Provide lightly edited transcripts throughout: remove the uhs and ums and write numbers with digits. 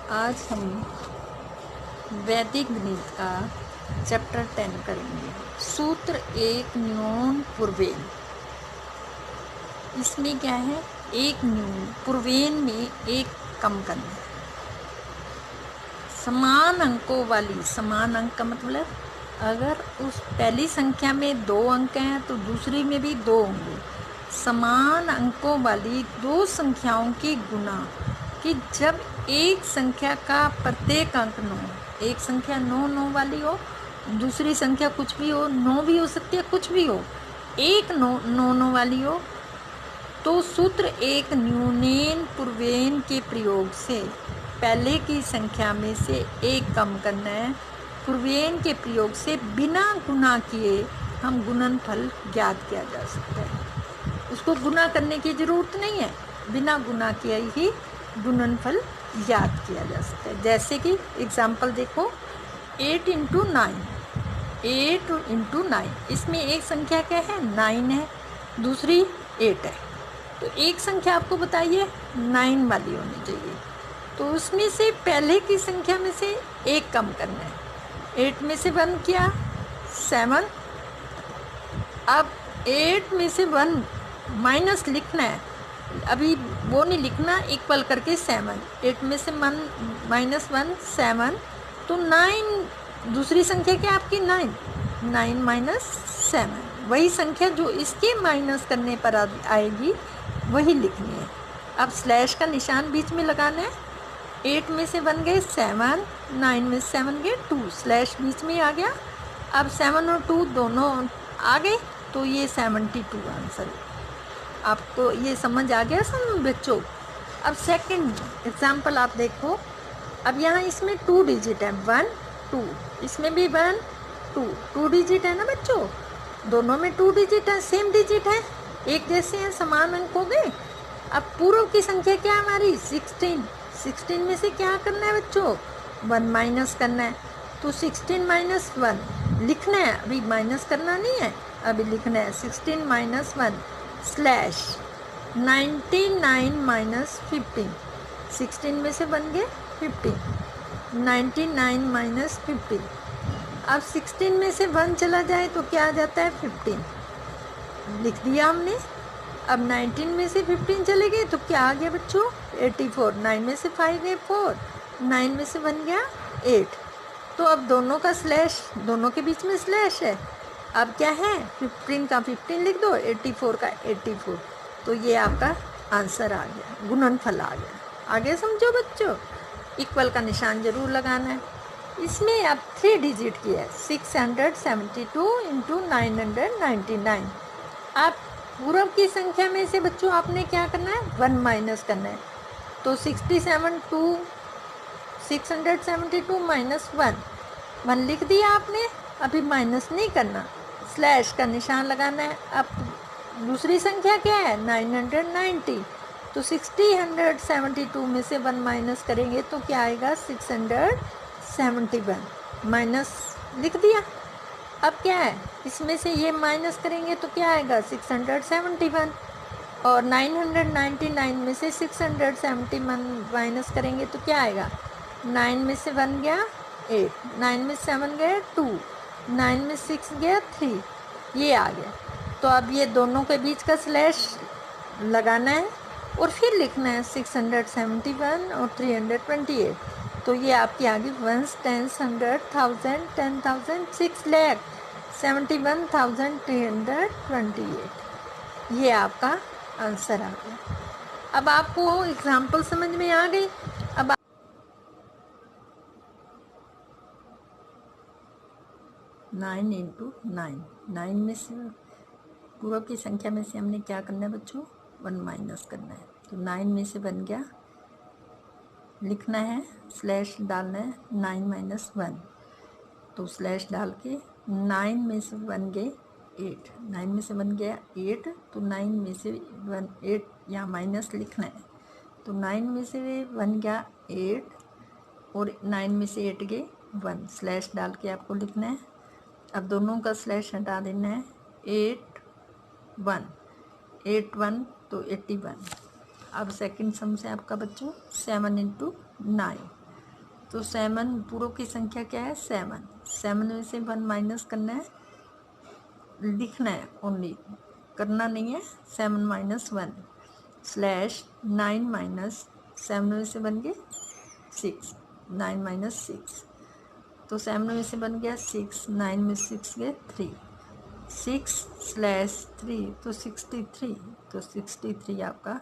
आज हम वैदिक गणित का चैप्टर 10 करेंगे। सूत्र एक न्यून पूर्वेन। इसमें क्या है, एक न्यून पूर्वेन में एक कम करना है। समान अंकों वाली, समान अंक का मतलब अगर उस पहली संख्या में 2 अंक हैं तो दूसरी में भी 2 होंगे। समान अंकों वाली दो संख्याओं के गुना कि जब एक संख्या का प्रत्येक अंक 9, एक संख्या 9 वाली हो, दूसरी संख्या कुछ भी हो, 9 भी हो सकती है, कुछ भी हो, एक 9 वाली हो, तो सूत्र एक न्यूनेन पूर्वेन के प्रयोग से पहले की संख्या में से एक कम करना है। पूर्वेन के प्रयोग से बिना गुणा किए हम गुणनफल ज्ञात किया जा सकता है। उसको गुणा करने की ज़रूरत नहीं है, बिना गुणा किए ही गुणनफल ज्ञात किया जा सकता है। जैसे कि एग्जाम्पल देखो, 8 × 9, 8 × 9, इसमें एक संख्या क्या है, 9 है, दूसरी 8 है। तो एक संख्या आपको बताइए 9 वाली होनी चाहिए, तो उसमें से पहले की संख्या में से एक कम करना है। 8 में से 1 किया 7, अब 8 में से 1 माइनस लिखना है, अभी वो नहीं लिखना, इक्वल करके 7, 8 में से 1 माइनस 1 7, तो 9, दूसरी संख्या क्या आपकी 9, 9 माइनस 7, वही संख्या जो इसके माइनस करने पर आएगी वही लिखनी है। अब स्लैश का निशान बीच में लगाना है। 8 में से 1 गए 7, 9 में से 7 गए 2, स्लैश बीच में आ गया। अब 7 और 2 दोनों आ गए, तो ये 72 आंसर है। आपको ये समझ आ गया सब बच्चों? अब सेकंड एग्जाम्पल आप देखो। अब यहाँ इसमें 2 डिजिट है, 1 2, इसमें भी 1 2, 2 डिजिट है ना बच्चों, दोनों में 2 डिजिट है, सेम डिजिट है, एक जैसे हैं, समान अंक हो गए। अब पूर्व की संख्या क्या है हमारी 16, 16 में से क्या करना है बच्चों, 1 माइनस करना है, तो 16 माइनस 1 लिखना है, अभी माइनस करना नहीं है, अभी लिखना है 16 माइनस 1 स्लैश 99 माइनस 15, 16 में से बन गए 15, 99 माइनस 15। अब 16 में से 1 चला जाए तो क्या आ जाता है 15, लिख दिया हमने। अब 19 में से 15 चले गए तो क्या आ गया बच्चों 84, 9 में से 5 गए 4, 9 में से बन गया 8। तो अब दोनों का स्लैश, दोनों के बीच में स्लैश है, अब क्या है 15 का 15 लिख दो, 84 का 84, तो ये आपका आंसर आ गया, गुणनफल आ गया। आगे समझो बच्चों, इक्वल का निशान जरूर लगाना है। इसमें अब 3 डिजिट की है, 672 × 999। आप पूर्व की संख्या में से बच्चों आपने क्या करना है, 1 माइनस करना है, तो 672 माइनस 1 लिख दिया आपने, अभी माइनस नहीं करना, स्लैश का निशान लगाना है। अब दूसरी संख्या क्या है 990, तो 672 में से 1 माइनस करेंगे तो क्या आएगा 671, माइनस लिख दिया। अब क्या है, इसमें से ये माइनस करेंगे तो क्या आएगा 671, और 999 में से 671 माइनस करेंगे तो क्या आएगा, 9 में से 1 गया 8, 9 में 7 गया 2, 9 में 6 गया 3, ये आ गया। तो अब ये दोनों के बीच का स्लैश लगाना है और फिर लिखना है 671 और 328, तो ये आपकी आ गई 1 10 100 1000 10,000 6 लाख 71,328, ये आपका आंसर आ गया। अब आपको एग्जाम्पल समझ में आ गई। अब 9 × 9, 9 में से पूर्व की संख्या में से हमने क्या करना है बच्चों, 1 माइनस करना है, तो 9 में से बन गया, लिखना है स्लैश डालना है 9 माइनस 1, तो स्लैश डाल के 9 में से बन गए 8, 9 में से बन गया 8, तो 9 में से 1 8 यहाँ माइनस लिखना है, तो 9 में से बन गया 8 और 9 में से 8 गए 1, स्लैश डाल के आपको लिखना है। अब दोनों का स्लैश हटा देना है, 8 1 तो 81। अब सेकंड सम से आपका बच्चों 7 × 9, तो 7 पूर्व की संख्या क्या है 7। 7 में से 1 माइनस करना है, लिखना है ओनली, करना नहीं है। 7 माइनस 1 स्लैश 9 माइनस 7 में से बन गए 6, 9 माइनस 6, तो 7 में से बन गया 6, 9 में 6 गए 3, 6 स्लैश 3 तो 63, तो 63 आपका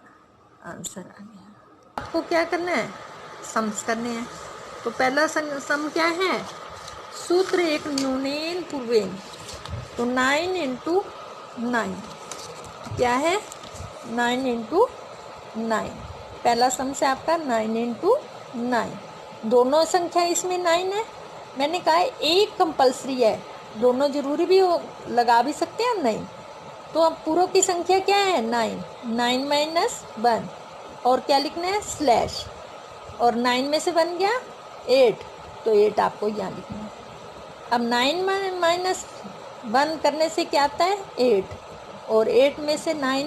आंसर आ गया। आपको क्या करना है, सम्स करने हैं। तो पहला सम क्या है, सूत्र एक न्यूनेन पूर्वेन, तो 9 इंटू 9 क्या है 9 इंटू 9। पहला सम से आपका 9 इंटू 9, दोनों संख्या इसमें 9 है। मैंने कहा एक कंपल्सरी है, दोनों जरूरी भी हो, लगा भी सकते हैं नहीं। तो अब पूर्व की संख्या क्या है 9, 9 माइनस 1 और क्या लिखना है स्लैश, और 9 में से बन गया 8, तो 8 आपको यहाँ लिखना है। अब 9 माइनस 1 करने से क्या आता है 8, और 8 में से 9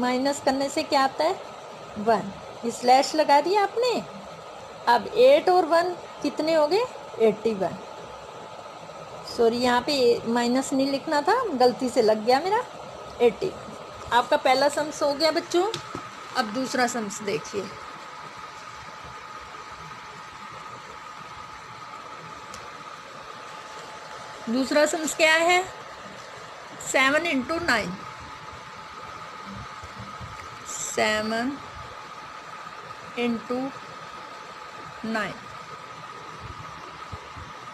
माइनस करने से क्या आता है 1, स्लैश लगा दिया आपने। अब 8 और 1 कितने हो गए 81। सॉरी यहाँ पे माइनस नहीं लिखना था, गलती से लग गया मेरा 80। आपका पहला सम्स हो गया बच्चों। अब दूसरा सम्स देखिए। दूसरा सम्स क्या है 7 इंटू 9, 7 इंटू 9,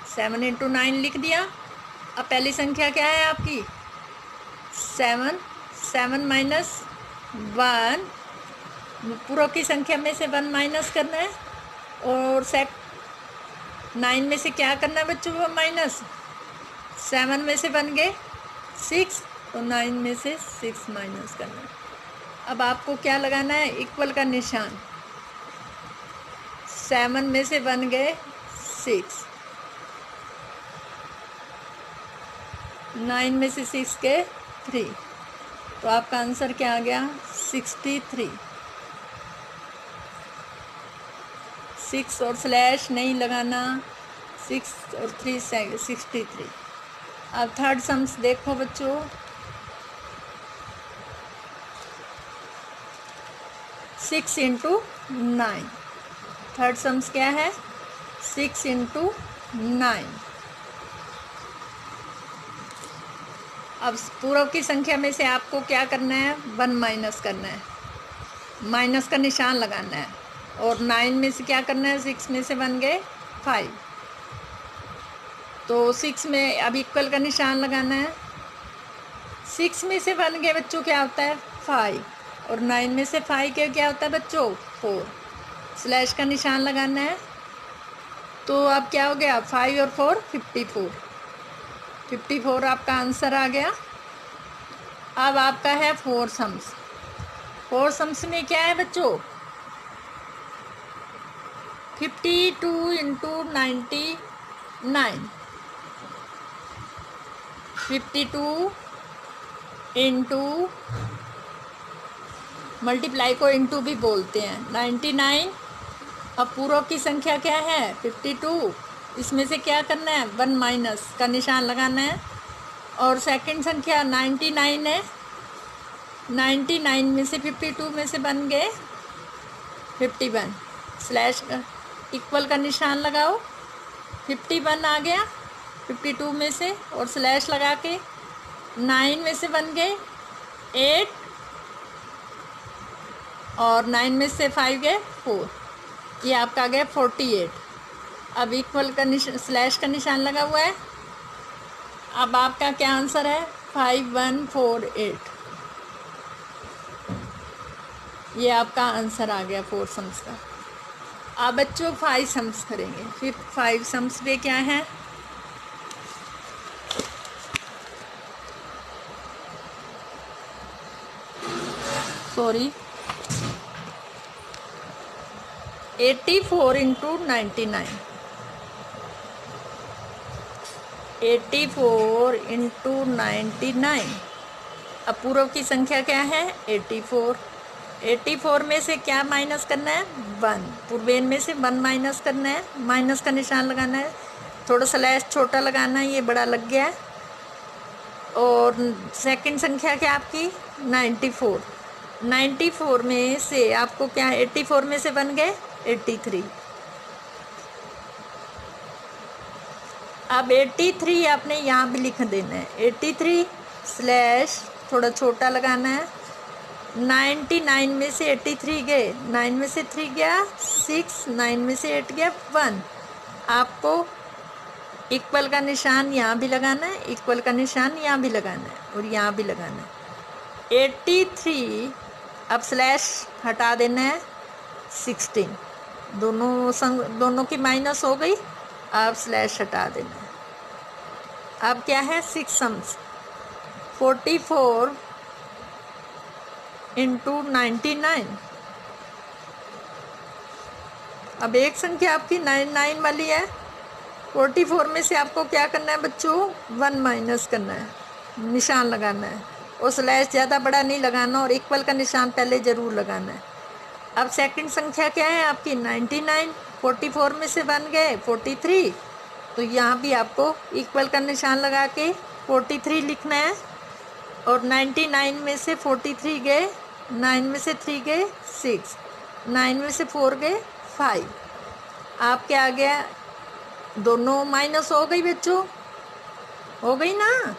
7 इंटू 9 लिख दिया। अब पहली संख्या क्या है आपकी 7, 7 माइनस 1, पूर्व की संख्या में से 1 माइनस करना है, और 9 में से क्या करना है बच्चों वो माइनस, 7 में से बन गए 6, तो 9 में से 6 माइनस करना है। अब आपको क्या लगाना है इक्वल का निशान, 7 में से बन गए 6, 9 में से 6 के 3, तो आपका आंसर क्या आ गया 63। 6 और स्लैश नहीं लगाना, 6 और 3 63। अब थर्ड सम्स देखो बच्चों। 6 इंटू 9, थर्ड सम्स क्या है 6 इंटू 9। अब पूर्व की संख्या में से आपको क्या करना है 1 माइनस करना है, माइनस का निशान लगाना है, और 9 में से क्या करना है 6 में से बन गए 5, तो 6 में अब इक्वल का निशान लगाना है। 6 में से बन गए बच्चों क्या होता है 5, और 9 में से 5 के क्या होता है बच्चों 4, स्लैश का निशान लगाना है। तो अब क्या हो गया 5 और 4 54, 54 आपका आंसर आ गया। अब आपका है 4 सम्स। 4 सम्स में क्या है बच्चों 52 इंटू 99, 52 इंटू मल्टीप्लाई को इंटू भी बोलते हैं 99। अब पूर्व की संख्या क्या है 52, इसमें से क्या करना है 1 माइनस का निशान लगाना है, और सेकंड संख्या 99 है, 99 में से 52 में से बन गए 51, स्लैश इक्वल का निशान लगाओ, 51 आ गया 52 में से, और स्लैश लगा के 9 में से बन गए 8, और 9 में से 5 गए 4, ये आपका आ गया 48। अब इक्वल का स्लैश का निशान लगा हुआ है। अब आपका क्या आंसर है 5148, ये आपका आंसर आ गया 4 सम्स का। अब बच्चों 5 सम्स करेंगे। फिर 5 सम्स पे क्या है सॉरी 84 इंटू 99, 84 इंटू 99। अब पूर्व की संख्या क्या है 84, 84 में से क्या माइनस करना है, 1। पूर्वेन में से 1 माइनस करना है, माइनस का निशान लगाना है, थोड़ा स्लैश छोटा लगाना है, ये बड़ा लग गया है। और सेकंड संख्या क्या आपकी 94। 94 में से आपको क्या 84 में से बन गए 83। अब 83 आपने यहाँ भी लिख देना है, 83 स्लैश थोड़ा छोटा लगाना है। 99 में से 83 गए, 9 में से 3 गया 6, 9 में से 8 गया 1। आपको इक्वल का निशान यहाँ भी लगाना है, इक्वल का निशान यहाँ भी लगाना है और यहाँ भी लगाना है। 83 अब स्लैश हटा देना है 16, दोनों की माइनस हो गई, अब स्लैश हटा देना है। अब क्या है 6 सम्स 44 इंटू 99। अब एक संख्या आपकी 99 वाली है, 44 में से आपको क्या करना है बच्चों 1 माइनस करना है, निशान लगाना है और स्लैश ज़्यादा बड़ा नहीं लगाना और इक्वल का निशान पहले ज़रूर लगाना है। अब सेकंड संख्या क्या है आपकी 99, 44 में से बन गए 43, तो यहाँ भी आपको इक्वल का निशान लगा के 43 लिखना है। और 99 में से 43 गए, 9 में से 3 गए 6, 9 में से 4 गए 5। आपके आ गया, दोनों माइनस हो गई बच्चों, हो गई ना।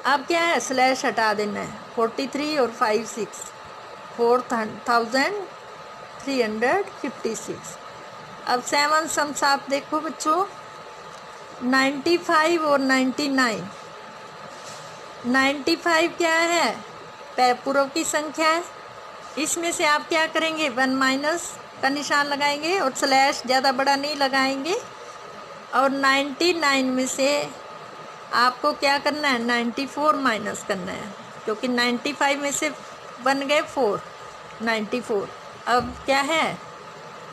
अब क्या है स्लैश हटा देना है, 43 और 5 6, 4356। अब 7 सम्स आप देखो बच्चों, 95 और 99। 95 क्या है पूर्व की संख्या है, इसमें से आप क्या करेंगे 1 माइनस का निशान लगाएंगे और स्लैश ज़्यादा बड़ा नहीं लगाएंगे। और 99 में से आपको क्या करना है 94 माइनस करना है, क्योंकि 95 में से बन गए 4 94। अब क्या है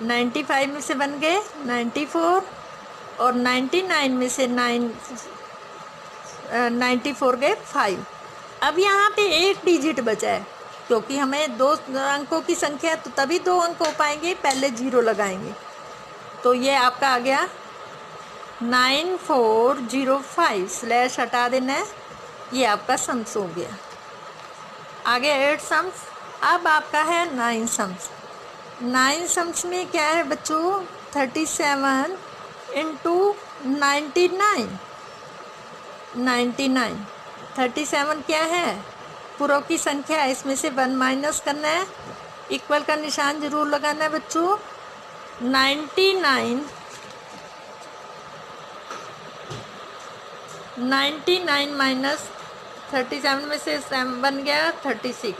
95 में से बन गए 94 और 99 में से 94 गए 5। अब यहाँ पे एक डिजिट बचा है, क्योंकि हमें 2 अंकों की संख्या तो तभी 2 अंक हो पाएंगे, पहले 0 लगाएंगे। तो ये आपका आ गया 9405, स्लैश हटा देना है, ये आपका सम्स हो गया। आगे 8 सम्स। अब आपका है 9 सम्स। 9 सम्स में क्या है बच्चों 37 इंटू 99। 37 क्या है पूर्व की संख्या है, इसमें से 1 माइनस करना है, इक्वल का निशान जरूर लगाना है बच्चों। 99 माइनस 37 में से 7 बन गया 36।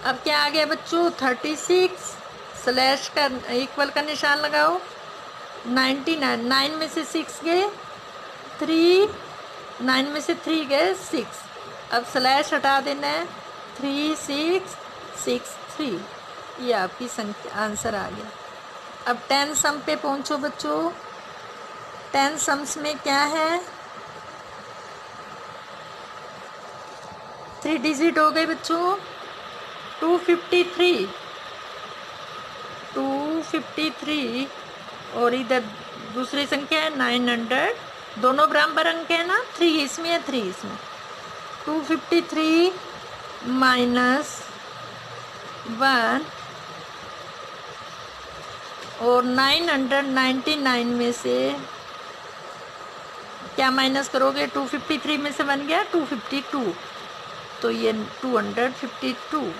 अब क्या आ गया बच्चों 36 स्लैश का इक्वल का निशान लगाओ। 99, 9 में से 6 गए 3, 9 में से 3 गए 6। अब स्लैश हटा देना है 3 6 6 3, ये आपकी संख्या आंसर आ गया। अब 10 सम पे पहुंचो बच्चों। 10 सम्स में क्या है 3 डिजिट हो गए बच्चों 253 और इधर दूसरी संख्या है 900, दोनों बराबर अंक है ना, 3 इसमें है 3 इसमें। 253 माइनस 1 और 999 में से क्या माइनस करोगे 253 में से बन गया 252, तो ये 252।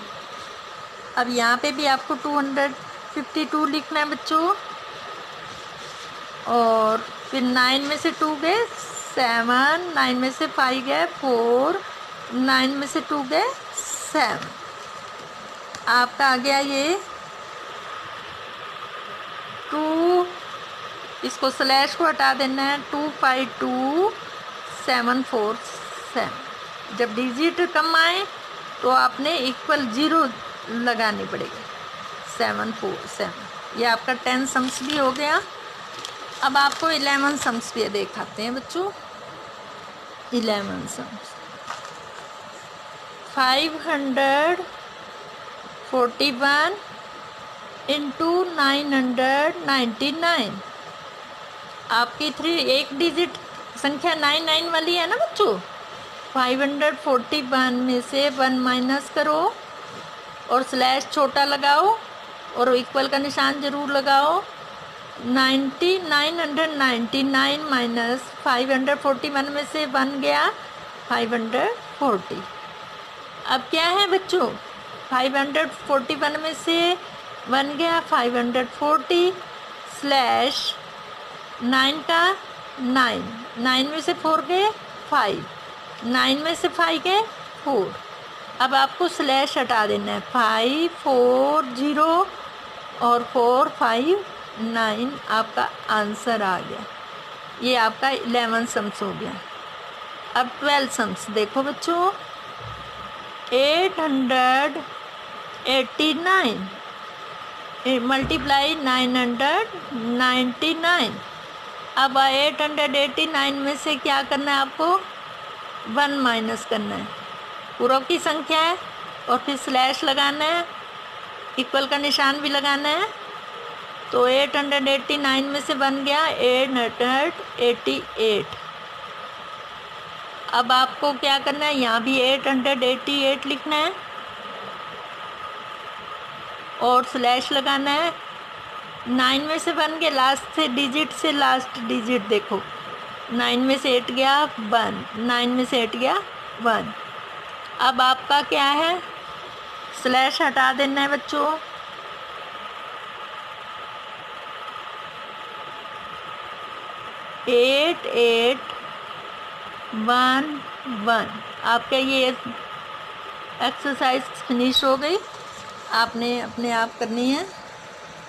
अब यहाँ पे भी आपको 252 लिखना है बच्चों। और फिर 9 में से 2 गए 7, 9 में से 5 गए 4, 9 में से 2 गए 7। आपका आ गया ये 2, इसको स्लैश को हटा देना है 252747। जब डिजिट कम आए तो आपने इक्वल 0 लगानी पड़ेगी 747। ये आपका 10 सम्स भी हो गया। अब आपको 11 सम्स भी दिखाते हैं बच्चों। 11 सम्स 500 41 इंटू 999। आपकी एक डिजिट संख्या 99 वाली है ना बच्चों। 541 में से 1 माइनस करो और स्लैश छोटा लगाओ और इक्वल का निशान ज़रूर लगाओ। 999 माइनस 541 में से 1 गया 540। अब क्या है बच्चों, 541 में से 1 गया 540 स्लैश 9 का 9 में से 4 गए 5, 9 में से 5 गए 4। अब आपको स्लैश हटा देना है। 540 और 459 आपका आंसर आ गया। ये आपका 11 सम्स हो गया। अब 12 सम्स देखो बच्चों। 889 मल्टीप्लाई 999। अब 889 में से क्या करना है आपको, 1 माइनस करना है। पूरक की संख्या है और फिर स्लैश लगाना है, इक्वल का निशान भी लगाना है। तो 889 में से 1 गया 888। अब आपको क्या करना है, यहाँ भी 888 लिखना है और स्लैश लगाना है। 9 में से 1 गया, लास्ट से डिजिट से लास्ट डिजिट देखो। 9 में से 8 गया 1, 9 में से 8 गया 1। अब आपका क्या है, स्लैश हटा देना है बच्चों। एट 1 1। आपका ये एक्सरसाइज फिनिश हो गई। आपने अपने आप करनी है।